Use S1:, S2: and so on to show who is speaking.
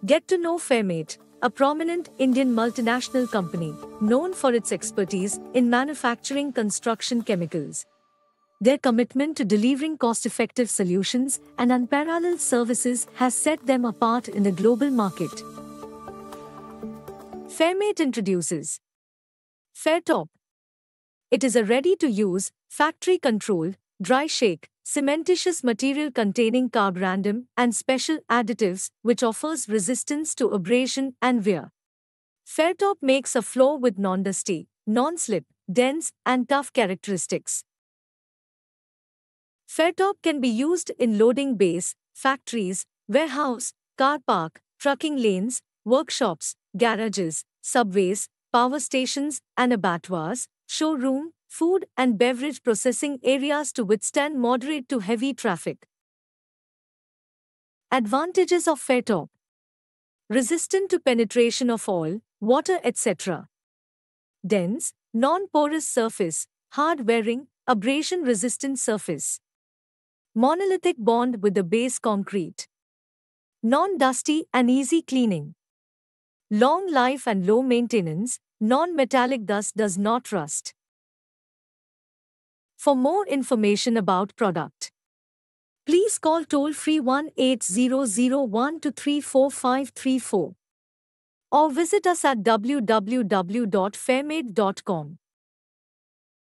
S1: Get to know Fairmate, a prominent Indian multinational company known for its expertise in manufacturing construction chemicals. Their commitment to delivering cost-effective solutions and unparalleled services has set them apart in the global market. Fairmate introduces Fairtop. It is a ready-to-use, factory-controlled, dry-shake, cementitious material containing carborandum and special additives which offers resistance to abrasion and wear. Fairtop makes a floor with non-dusty, non-slip, dense and tough characteristics. Fairtop can be used in loading bays, factories, warehouse, car park, trucking lanes, workshops, garages, subways, power stations and abattoirs, showroom, food and beverage processing areas to withstand moderate to heavy traffic. Advantages of Fairtop: resistant to penetration of oil, water, etc. Dense, non-porous surface, hard-wearing, abrasion-resistant surface. Monolithic bond with the base concrete. Non-dusty and easy cleaning. Long life and low maintenance, non-metallic, thus does not rust. For more information about product, please call toll-free 1-8001-234534 or visit us at www.fairmate.com.